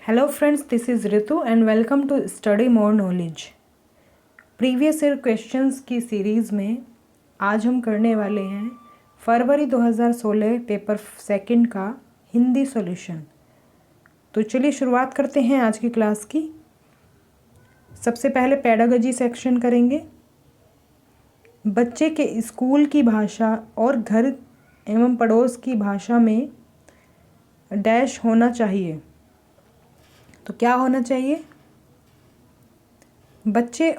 Hello friends, this is Ritu and welcome to Study More Knowledge। Previous year questions की series में आज हम करने वाले हैं फरवरी 2016 पेपर सेकंड का हिंदी सॉल्यूशन। तो चलिए शुरुआत करते हैं आज की क्लास की। सबसे पहले पेडागोजी सेक्शन करेंगे। बच्चे के स्कूल की भाषा और घर एवं पड़ोस की भाषा में डैश होना चाहिए। तो क्या होना चाहिए? बच्चे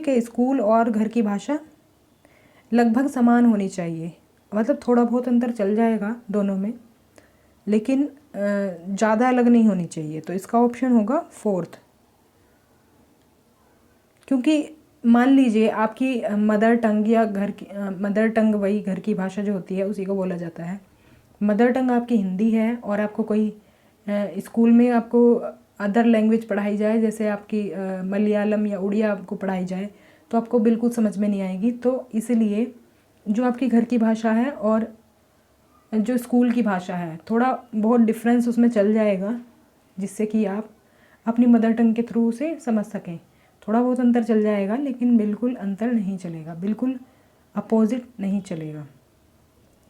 के स्कूल और घर की भाषा लगभग समान होनी चाहिए। मतलब थोड़ा बहुत अंतर चल जाएगा दोनों में, लेकिन ज़्यादा अलग नहीं होनी चाहिए। तो इसका ऑप्शन होगा फोर्थ। क्योंकि मान लीजिए आपकी मदर टंग या मदर टंग वही घर की भाषा जो होती है उसी को बोला जाता है। मदर टंग आपकी हिंदी है और आपको कोई स्कूल में आपको अदर लैंग्वेज पढ़ाई जाए, जैसे आपकी मलयालम या उड़िया आपको पढ़ाई जाए, तो आपको बिल्कुल समझ में नहीं आएगी। तो इसलिए जो आपकी घर की भाषा है और जो स्कूल की भाषा है थोड़ा बहुत डिफरेंस उसमें चल जाएगा, जिससे कि आप अपनी मदर टंग के थ्रू उसे समझ सकें। थोड़ा बहुत अंतर चल जाएगा, लेकिन बिल्कुल अंतर नहीं चलेगा, बिल्कुल अपोजिट नहीं चलेगा।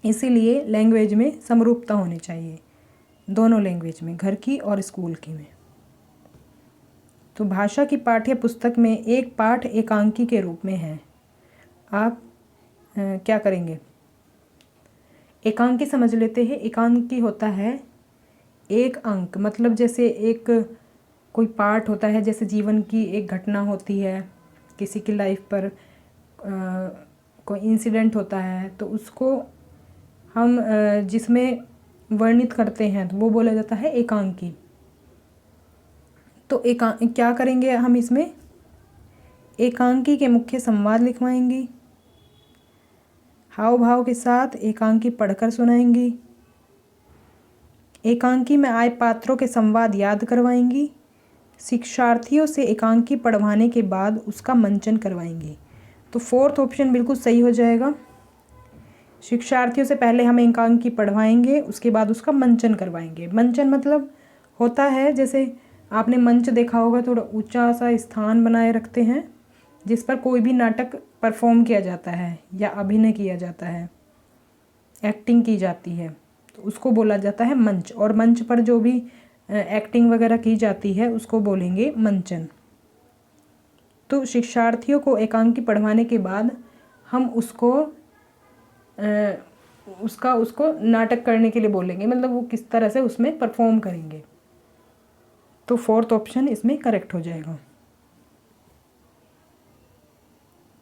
इसीलिए लैंग्वेज में समरूपता होनी चाहिए, दोनों लैंग्वेज में, घर की और स्कूल की में। तो भाषा की पाठ्य पुस्तक में एक पाठ एकांकी के रूप में है। आप क्या करेंगे? एकांकी समझ लेते हैं। एकांकी होता है एक अंक, मतलब जैसे एक कोई पाठ होता है, जैसे जीवन की एक घटना होती है, किसी की लाइफ पर कोई इंसिडेंट होता है, तो उसको हम जिसमें वर्णित करते हैं तो वो बोला जाता है एकांकी। तो क्या करेंगे हम इसमें? एकांकी के मुख्य संवाद लिखवाएंगी, हाव भाव के साथ एकांकी पढ़कर सुनाएंगी, एकांकी में आए पात्रों के संवाद याद करवाएंगी, शिक्षार्थियों से एकांकी पढ़वाने के बाद उसका मंचन करवाएंगी। तो फोर्थ ऑप्शन बिल्कुल सही हो जाएगा। शिक्षार्थियों से पहले हम एकांकी पढ़वाएंगे, उसके बाद उसका मंचन करवाएंगे। मंचन मतलब होता है, जैसे आपने मंच देखा होगा, थोड़ा ऊंचा सा स्थान बनाए रखते हैं जिस पर कोई भी नाटक परफॉर्म किया जाता है या अभिनय किया जाता है, एक्टिंग की जाती है, तो उसको बोला जाता है मंच। और मंच पर जो भी एक्टिंग वगैरह की जाती है उसको बोलेंगे मंचन। तो शिक्षार्थियों को एकांकी पढ़वाने के बाद हम उसको नाटक करने के लिए बोलेंगे, मतलब वो किस तरह से उसमें परफॉर्म करेंगे। तो फोर्थ ऑप्शन इसमें करेक्ट हो जाएगा।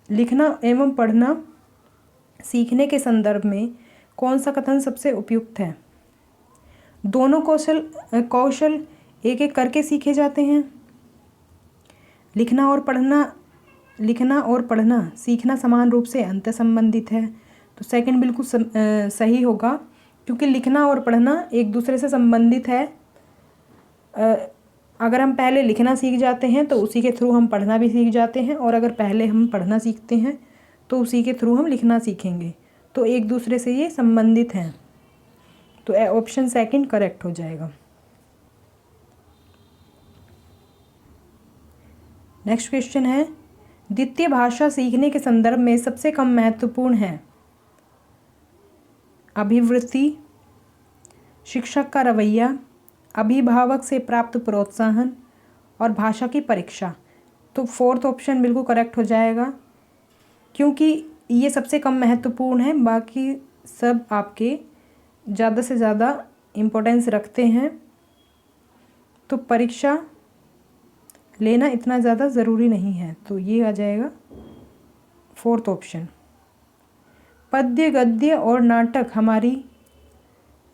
लिखना एवं पढ़ना सीखने के संदर्भ में कौन सा कथन सबसे उपयुक्त है? दोनों कौशल एक एक करके सीखे जाते हैं। लिखना और पढ़ना सीखना समान रूप से अंत संबंधित है। तो सेकंड बिल्कुल सही होगा, क्योंकि लिखना और पढ़ना एक दूसरे से संबंधित है। अगर हम पहले लिखना सीख जाते हैं तो उसी के थ्रू हम पढ़ना भी सीख जाते हैं, और अगर पहले हम पढ़ना सीखते हैं तो उसी के थ्रू हम लिखना सीखेंगे। तो एक दूसरे से ये संबंधित हैं। तो ऑप्शन सेकंड करेक्ट हो जाएगा। नेक्स्ट क्वेश्चन है, द्वितीय भाषा सीखने के संदर्भ में सबसे कम महत्वपूर्ण है अभिवृत्ति, शिक्षक का रवैया, अभिभावक से प्राप्त प्रोत्साहन और भाषा की परीक्षा। तो फोर्थ ऑप्शन बिल्कुल करेक्ट हो जाएगा, क्योंकि ये सबसे कम महत्वपूर्ण है, बाकी सब आपके ज़्यादा से ज़्यादा इम्पोर्टेंस रखते हैं। तो परीक्षा लेना इतना ज़्यादा ज़रूरी नहीं है। तो ये आ जाएगा फोर्थ ऑप्शन। पद्य, गद्य और नाटक हमारी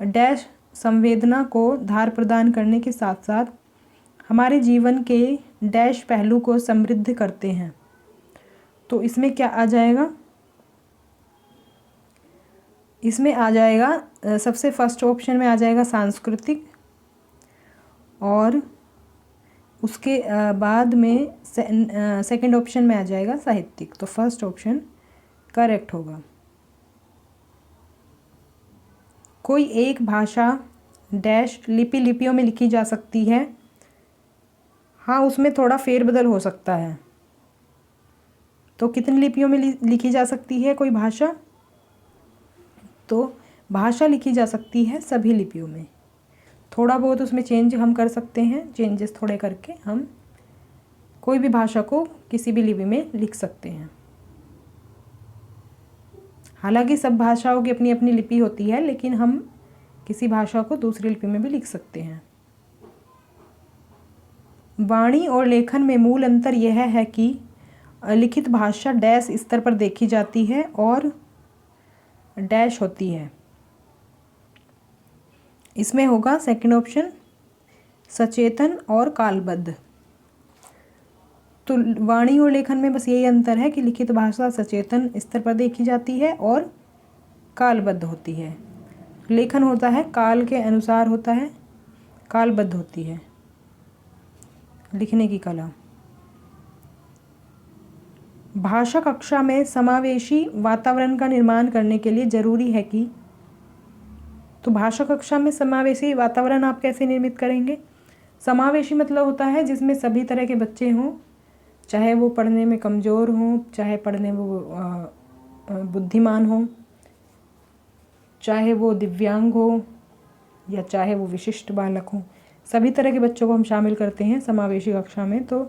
डैश संवेदना को धार प्रदान करने के साथ साथ हमारे जीवन के डैश पहलू को समृद्ध करते हैं। तो इसमें क्या आ जाएगा? इसमें आ जाएगा सबसे फर्स्ट ऑप्शन में आ जाएगा सांस्कृतिक, और उसके बाद में सेकंड ऑप्शन में आ जाएगा साहित्यिक। तो फर्स्ट ऑप्शन करेक्ट होगा। कोई एक भाषा डैश लिपि लिपियों में लिखी जा सकती है। हाँ, उसमें थोड़ा फेरबदल हो सकता है। तो कितनी लिपियों में लिखी जा सकती है कोई भाषा? तो भाषा लिखी जा सकती है सभी लिपियों में। थोड़ा बहुत उसमें चेंज हम कर सकते हैं, चेंजेस थोड़े करके हम कोई भी भाषा को किसी भी लिपि में लिख सकते हैं। हालांकि सब भाषाओं की अपनी अपनी लिपि होती है, लेकिन हम किसी भाषा को दूसरी लिपि में भी लिख सकते हैं। वाणी और लेखन में मूल अंतर यह है कि लिखित भाषा डैश स्तर पर देखी जाती है और डैश होती है। इसमें होगा सेकंड ऑप्शन, सचेतन और कालबद्ध। तो वाणी और लेखन में बस यही अंतर है कि लिखित भाषा सचेतन स्तर पर देखी जाती है और कालबद्ध होती है। लेखन होता है काल के अनुसार होता है, कालबद्ध होती है लिखने की कला। भाषा कक्षा में समावेशी वातावरण का निर्माण करने के लिए जरूरी है कि, तो भाषा कक्षा में समावेशी वातावरण आप कैसे निर्मित करेंगे? समावेशी मतलब होता है जिसमें सभी तरह के बच्चे हों, चाहे वो पढ़ने में कमज़ोर हों, चाहे पढ़ने वो बुद्धिमान हों, चाहे वो दिव्यांग हो, या चाहे वो विशिष्ट बालक हों। सभी तरह के बच्चों को हम शामिल करते हैं समावेशी कक्षा में। तो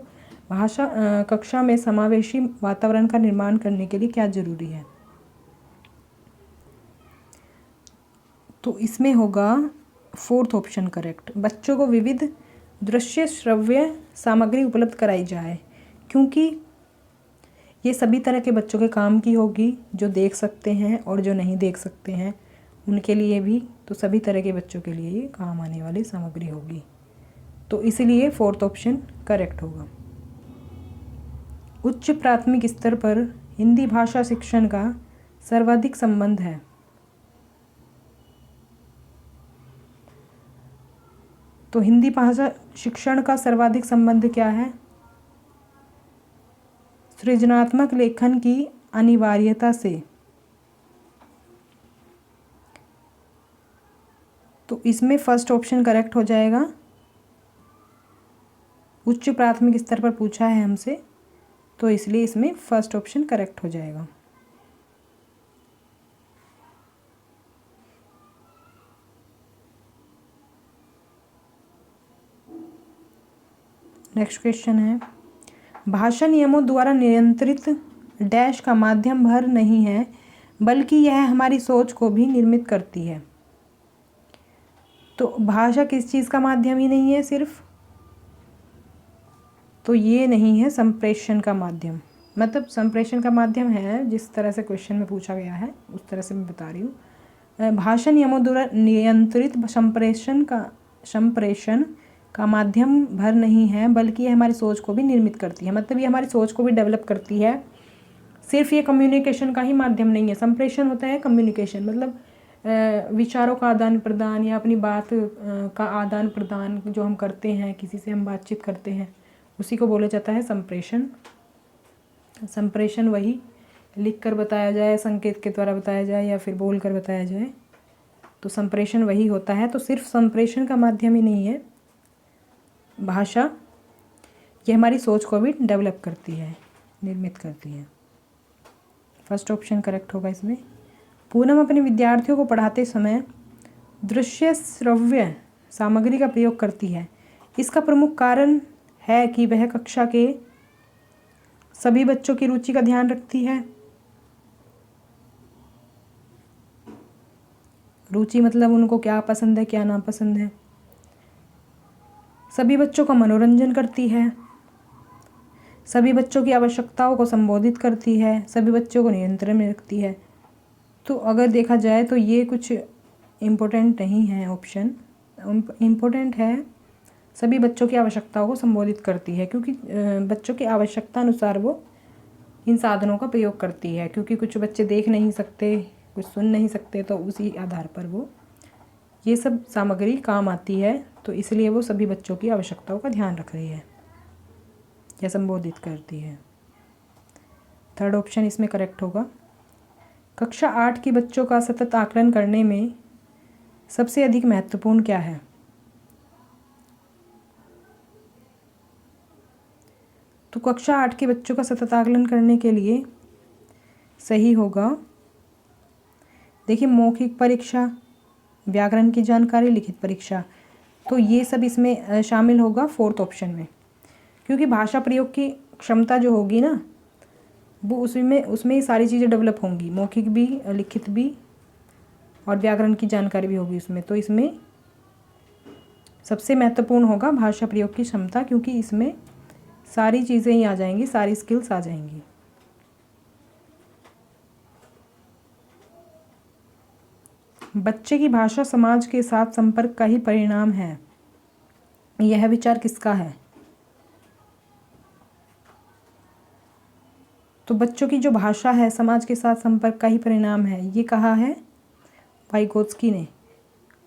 भाषा कक्षा में समावेशी वातावरण का निर्माण करने के लिए क्या जरूरी है? तो इसमें होगा फोर्थ ऑप्शन करेक्ट। बच्चों को विविध दृश्य श्रव्य सामग्री उपलब्ध कराई जाए, क्योंकि ये सभी तरह के बच्चों के काम की होगी, जो देख सकते हैं और जो नहीं देख सकते हैं उनके लिए भी। तो सभी तरह के बच्चों के लिए ये काम आने वाली सामग्री होगी। तो इसलिए फोर्थ ऑप्शन करेक्ट होगा। उच्च प्राथमिक स्तर पर हिंदी भाषा शिक्षण का सर्वाधिक संबंध है। तो हिंदी भाषा शिक्षण का सर्वाधिक संबंध क्या है? सृजनात्मक लेखन की अनिवार्यता से। तो इसमें फर्स्ट ऑप्शन करेक्ट हो जाएगा। उच्च प्राथमिक स्तर पर पूछा है हमसे, तो इसलिए इसमें फर्स्ट ऑप्शन करेक्ट हो जाएगा। नेक्स्ट क्वेश्चन है, भाषा नियमों द्वारा नियंत्रित डैश का माध्यम भर नहीं है, बल्कि यह हमारी सोच को भी निर्मित करती है। तो भाषा किस चीज़ का माध्यम ही नहीं है सिर्फ? तो ये नहीं है संप्रेषण का माध्यम। मतलब संप्रेषण का माध्यम है, जिस तरह से क्वेश्चन में पूछा गया है उस तरह से मैं बता रही हूँ। भाषा नियमों द्वारा नियंत्रित संप्रेषण का माध्यम भर नहीं है, बल्कि ये हमारी सोच को भी निर्मित करती है। मतलब ये हमारी सोच को भी डेवलप करती है। सिर्फ ये कम्युनिकेशन का ही माध्यम नहीं है। संप्रेषण होता है कम्युनिकेशन, मतलब विचारों का आदान प्रदान या अपनी बात का आदान प्रदान जो हम करते हैं, किसी से हम बातचीत करते हैं, उसी को बोला जाता है संप्रेषण। संप्रेषण वही लिख कर बताया जाए, संकेत के द्वारा बताया जाए, या फिर बोल कर बताया जाए, तो संप्रेषण वही होता है। तो सिर्फ संप्रेषण का माध्यम ही नहीं है भाषा, ये हमारी सोच को भी डेवलप करती है, निर्मित करती है। फर्स्ट ऑप्शन करेक्ट होगा इसमें। पूनम अपने विद्यार्थियों को पढ़ाते समय दृश्य श्रव्य सामग्री का प्रयोग करती है। इसका प्रमुख कारण है कि वह कक्षा के सभी बच्चों की रुचि का ध्यान रखती है। रुचि मतलब उनको क्या पसंद है, क्या नापसंद है। सभी बच्चों का मनोरंजन करती है, सभी बच्चों की आवश्यकताओं को संबोधित करती है, सभी बच्चों को नियंत्रण में रखती है। तो अगर देखा जाए तो ये कुछ इम्पोर्टेंट नहीं है ऑप्शन। इम्पोर्टेंट है सभी बच्चों की आवश्यकताओं को संबोधित करती है, क्योंकि बच्चों की आवश्यकता अनुसार वो इन साधनों का प्रयोग करती है। क्योंकि कुछ बच्चे देख नहीं सकते, कुछ सुन नहीं सकते, तो उसी आधार पर वो ये सब सामग्री काम आती है। तो इसलिए वो सभी बच्चों की आवश्यकताओं का ध्यान रख रही है या संबोधित करती है। थर्ड ऑप्शन इसमें करेक्ट होगा। कक्षा 8 के बच्चों का सतत आकलन करने में सबसे अधिक महत्वपूर्ण क्या है? तो कक्षा 8 के बच्चों का सतत आकलन करने के लिए सही होगा, देखिए, मौखिक परीक्षा, व्याकरण की जानकारी, लिखित परीक्षा। तो ये सब इसमें शामिल होगा फोर्थ ऑप्शन में, क्योंकि भाषा प्रयोग की क्षमता जो होगी ना, वो उसमें ही सारी चीज़ें डेवलप होंगी, मौखिक भी, लिखित भी, और व्याकरण की जानकारी भी होगी उसमें। तो इसमें सबसे महत्वपूर्ण होगा भाषा प्रयोग की क्षमता, क्योंकि इसमें सारी चीज़ें ही आ जाएंगी, सारी स्किल्स आ जाएंगी। बच्चे की भाषा समाज के साथ संपर्क का ही परिणाम है, यह विचार किसका है? तो बच्चों की जो भाषा है समाज के साथ संपर्क का ही परिणाम है, ये कहा है वाइगोत्स्की ने।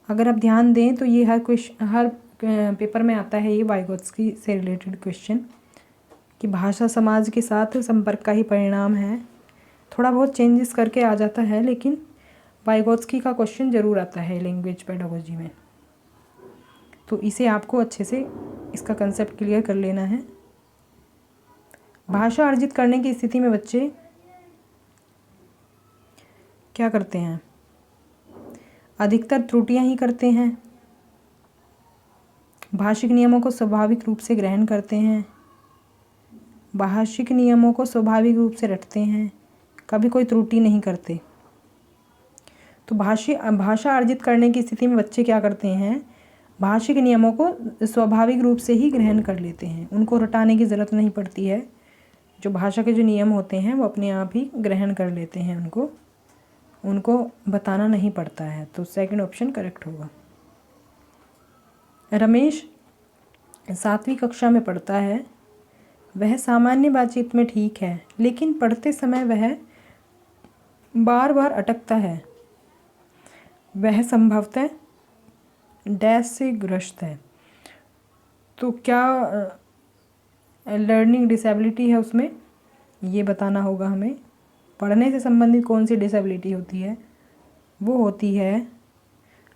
अगर आप ध्यान दें तो ये हर पेपर में आता है, ये वाइगोत्स्की से रिलेटेड क्वेश्चन, कि भाषा समाज के साथ संपर्क का ही परिणाम है। थोड़ा बहुत चेंजेस करके आ जाता है, लेकिन वाइगोत्स्की का क्वेश्चन ज़रूर आता है लैंग्वेज पेडागोजी में। तो इसे आपको अच्छे से इसका कंसेप्ट क्लियर कर लेना है। भाषा अर्जित करने की स्थिति में बच्चे क्या करते हैं? अधिकतर त्रुटियां ही करते हैं, भाषिक नियमों को स्वाभाविक रूप से ग्रहण करते हैं, भाषिक नियमों को स्वाभाविक रूप से रटते हैं, कभी कोई त्रुटि नहीं करते। तो भाषा अर्जित करने की स्थिति में बच्चे क्या करते हैं? भाषिक नियमों को स्वाभाविक रूप से ही ग्रहण कर लेते हैं, उनको रटाने की ज़रूरत नहीं पड़ती है। जो भाषा के जो नियम होते हैं वो अपने आप ही ग्रहण कर लेते हैं, उनको बताना नहीं पड़ता है। तो सेकंड ऑप्शन करेक्ट होगा। रमेश 7वीं कक्षा में पढ़ता है, वह सामान्य बातचीत में ठीक है, लेकिन पढ़ते समय वह बार बार अटकता है, वह संभवतः डैश से ग्रस्त है। तो क्या लर्निंग डिसेबिलिटी है उसमें, ये बताना होगा हमें। पढ़ने से संबंधित कौन सी डिसेबिलिटी होती है? वो होती है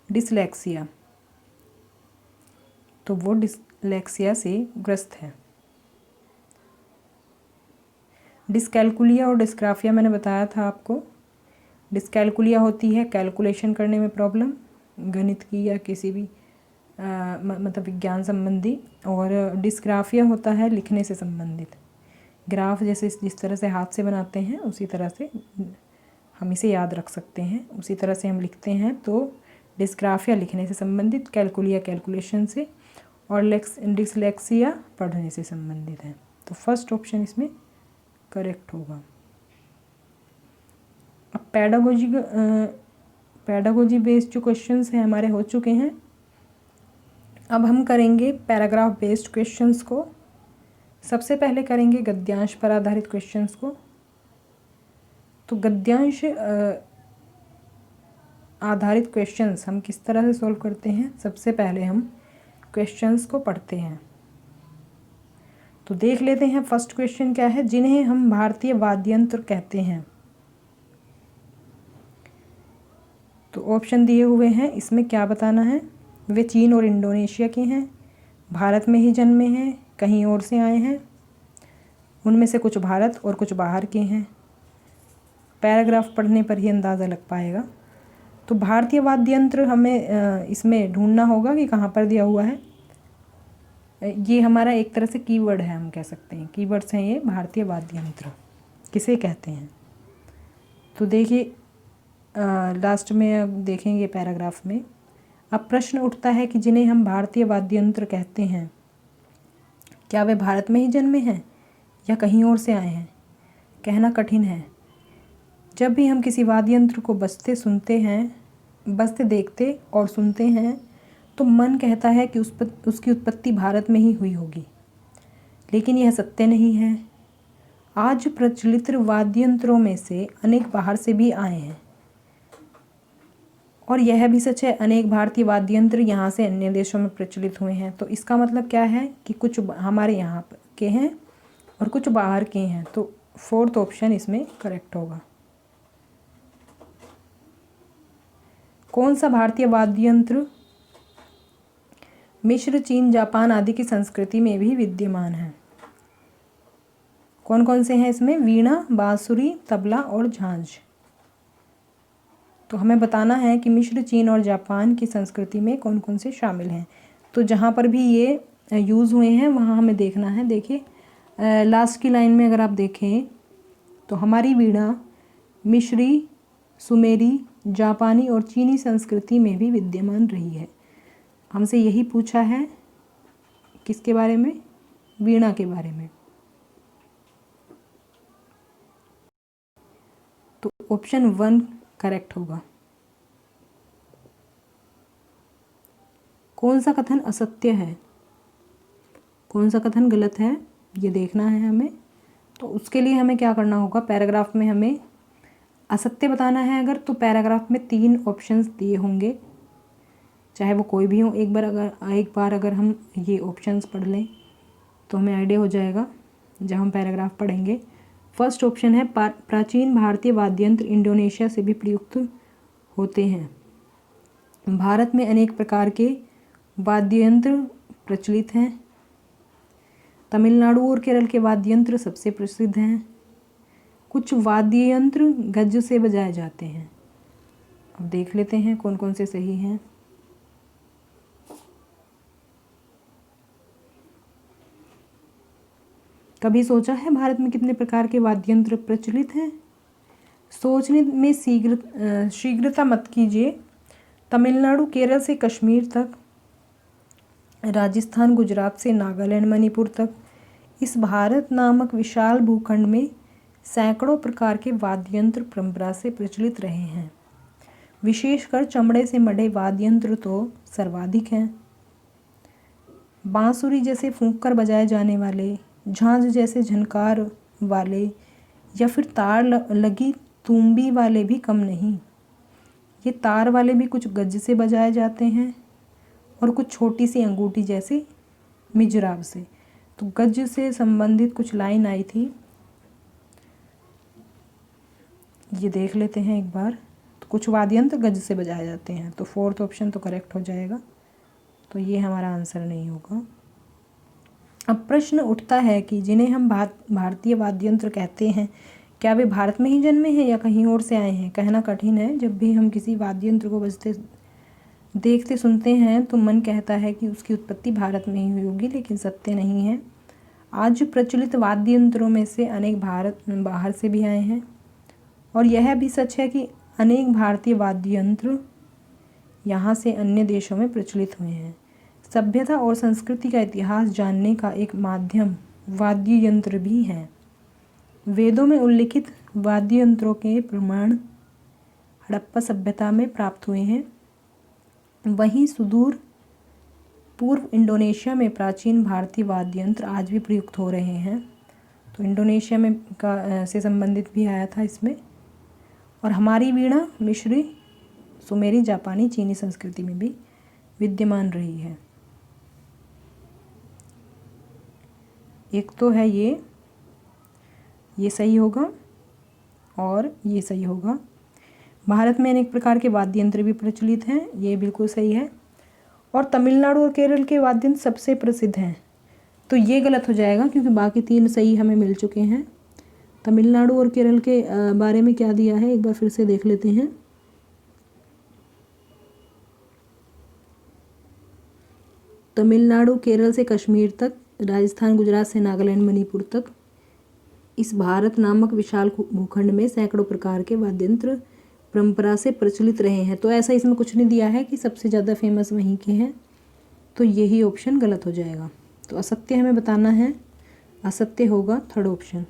डिसलेक्सिया। तो वो डिसलेक्सिया से ग्रस्त है। डिस्कैल्कुलिया और डिस्ग्राफिया मैंने बताया था आपको। डिस्कैल्कुलिया होती है कैलकुलेशन करने में प्रॉब्लम, गणित की या किसी भी मतलब विज्ञान संबंधी, और डिस्ग्राफिया होता है लिखने से संबंधित। ग्राफ जैसे जिस तरह से हाथ से बनाते हैं उसी तरह से हम इसे याद रख सकते हैं, उसी तरह से हम लिखते हैं। तो डिस्ग्राफिया लिखने से संबंधित, कैलकुलिया कैलकुलेशन से, और डिसलेक्सिया पढ़ने से संबंधित है। तो फर्स्ट ऑप्शन इसमें करेक्ट होगा। अब पैडागोजी बेस्ड जो क्वेश्चंस हैं हमारे हो चुके हैं। अब हम करेंगे पैराग्राफ बेस्ड क्वेश्चंस को। सबसे पहले करेंगे गद्यांश पर आधारित क्वेश्चंस को। तो गद्यांश आधारित क्वेश्चंस हम किस तरह से सॉल्व करते हैं? सबसे पहले हम क्वेश्चंस को पढ़ते हैं। तो देख लेते हैं फर्स्ट क्वेश्चन क्या है। जिन्हें हम भारतीय वाद्य यंत्र कहते हैं। तो ऑप्शन दिए हुए हैं, इसमें क्या बताना है? वे चीन और इंडोनेशिया के हैं, भारत में ही जन्मे हैं, कहीं और से आए हैं, उनमें से कुछ भारत और कुछ बाहर के हैं। पैराग्राफ पढ़ने पर ही अंदाज़ा लग पाएगा। तो भारतीय वाद्य यंत्र हमें इसमें ढूंढना होगा कि कहाँ पर दिया हुआ है। ये हमारा एक तरह से कीवर्ड है, हम कह सकते हैं कीवर्ड्स हैं ये। भारतीय वाद्य यंत्र किसे कहते हैं? तो देखिए लास्ट में अब देखेंगे पैराग्राफ में। अब प्रश्न उठता है कि जिन्हें हम भारतीय वाद्य यंत्र कहते हैं, क्या वे भारत में ही जन्मे हैं या कहीं और से आए हैं? कहना कठिन है। जब भी हम किसी वाद्य यंत्र को बजते देखते और सुनते हैं तो मन कहता है कि उसकी उत्पत्ति भारत में ही हुई होगी, लेकिन यह सत्य नहीं है। आज प्रचलित वाद्य यंत्रों में से अनेक बाहर से भी आए हैं, और यह भी सच है अनेक भारतीय वाद्य यंत्र यहाँ से अन्य देशों में प्रचलित हुए हैं। तो इसका मतलब क्या है कि कुछ हमारे यहाँ के हैं और कुछ बाहर के हैं। तो फोर्थ ऑप्शन इसमें करेक्ट होगा। कौन सा भारतीय वाद्य यंत्र मिस्र, चीन, जापान आदि की संस्कृति में भी विद्यमान है? कौन कौन से हैं इसमें? वीणा, बांसुरी, तबला और झांझ। तो हमें बताना है कि मिस्र, चीन और जापान की संस्कृति में कौन कौन से शामिल हैं। तो जहाँ पर भी ये यूज़ हुए हैं वहाँ हमें देखना है। देखिए लास्ट की लाइन में अगर आप देखें तो हमारी वीणा मिस्री, सुमेरी, जापानी और चीनी संस्कृति में भी विद्यमान रही है। हमसे यही पूछा है, किसके बारे में? वीणा के बारे में। तो ऑप्शन 1 करेक्ट होगा। कौन सा कथन असत्य है, कौन सा कथन गलत है, ये देखना है हमें। तो उसके लिए हमें क्या करना होगा? पैराग्राफ में हमें असत्य बताना है अगर, तो पैराग्राफ में 3 ऑप्शंस दिए होंगे, चाहे वो कोई भी हो। एक बार अगर हम ये ऑप्शंस पढ़ लें तो हमें आइडिया हो जाएगा जब हम पैराग्राफ पढ़ेंगे। फर्स्ट ऑप्शन है प्राचीन भारतीय वाद्ययंत्र इंडोनेशिया से भी प्रयुक्त होते हैं। भारत में अनेक प्रकार के वाद्ययंत्र प्रचलित हैं। तमिलनाडु और केरल के वाद्ययंत्र सबसे प्रसिद्ध हैं। कुछ वाद्ययंत्र गज से बजाए जाते हैं। अब देख लेते हैं कौन कौन से सही हैं। कभी सोचा है भारत में कितने प्रकार के वाद्ययंत्र प्रचलित हैं? सोचने में शीघ्रता मत कीजिए। तमिलनाडु केरल से कश्मीर तक, राजस्थान गुजरात से नागालैंड मणिपुर तक, इस भारत नामक विशाल भूखंड में सैकड़ों प्रकार के वाद्ययंत्र परंपरा से प्रचलित रहे हैं। विशेषकर चमड़े से मढ़े वाद्ययंत्र तो सर्वाधिक हैं। बांसुरी जैसे फूंक कर बजाए जाने वाले, झांझ जैसे झनकार वाले या फिर तार लगी तूंबी वाले भी कम नहीं। ये तार वाले भी कुछ गज से बजाए जाते हैं और कुछ छोटी सी अंगूठी जैसे मिजराब से। तो गज से संबंधित कुछ लाइन आई थी, ये देख लेते हैं एक बार। तो कुछ वाद्ययंत्र गज से बजाए जाते हैं, तो 4th ऑप्शन तो करेक्ट हो जाएगा। तो ये हमारा आंसर नहीं होगा। अब प्रश्न उठता है कि जिन्हें हम भारतीय वाद्ययंत्र कहते हैं, क्या वे भारत में ही जन्मे हैं या कहीं और से आए हैं? कहना कठिन है। जब भी हम किसी वाद्ययंत्र को बजते देखते सुनते हैं तो मन कहता है कि उसकी उत्पत्ति भारत में ही हुई होगी, लेकिन सत्य नहीं है। आज प्रचलित वाद्ययंत्रों में से अनेक बाहर से भी आए हैं, और यह भी सच है कि अनेक भारतीय वाद्ययंत्र यहाँ से अन्य देशों में प्रचलित हुए हैं। सभ्यता और संस्कृति का इतिहास जानने का एक माध्यम वाद्य यंत्र भी है। वेदों में उल्लिखित वाद्य यंत्रों के प्रमाण हड़प्पा सभ्यता में प्राप्त हुए हैं। वहीं सुदूर पूर्व इंडोनेशिया में प्राचीन भारतीय वाद्य यंत्र आज भी प्रयुक्त हो रहे हैं। तो इंडोनेशिया में से संबंधित भी आया था इसमें। और हमारी वीणा मिस्री, सुमेरी, जापानी, चीनी संस्कृति में भी विद्यमान रही है। एक तो है ये सही होगा और ये सही होगा। भारत में अनेक प्रकार के वाद्य यंत्र भी प्रचलित हैं, ये बिल्कुल सही है। और तमिलनाडु और केरल के वाद्य यंत्र सबसे प्रसिद्ध हैं, तो ये गलत हो जाएगा क्योंकि बाकी 3 सही हमें मिल चुके हैं। तमिलनाडु और केरल के बारे में क्या दिया है एक बार फिर से देख लेते हैं। तमिलनाडु केरल से कश्मीर तक, राजस्थान गुजरात से नागालैंड मणिपुर तक, इस भारत नामक विशाल भूखंड में सैकड़ों प्रकार के वाद्ययंत्र परंपरा से प्रचलित रहे हैं। तो ऐसा इसमें कुछ नहीं दिया है कि सबसे ज़्यादा फेमस वहीं के हैं, तो यही ऑप्शन गलत हो जाएगा। तो असत्य हमें बताना है, असत्य होगा 3rd ऑप्शन।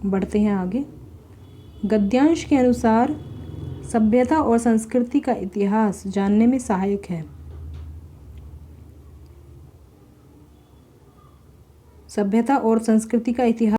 बढ़ते हैं आगे। गद्यांश के अनुसार सभ्यता और संस्कृति का इतिहास जानने में सहायक है। सभ्यता और संस्कृति का इतिहास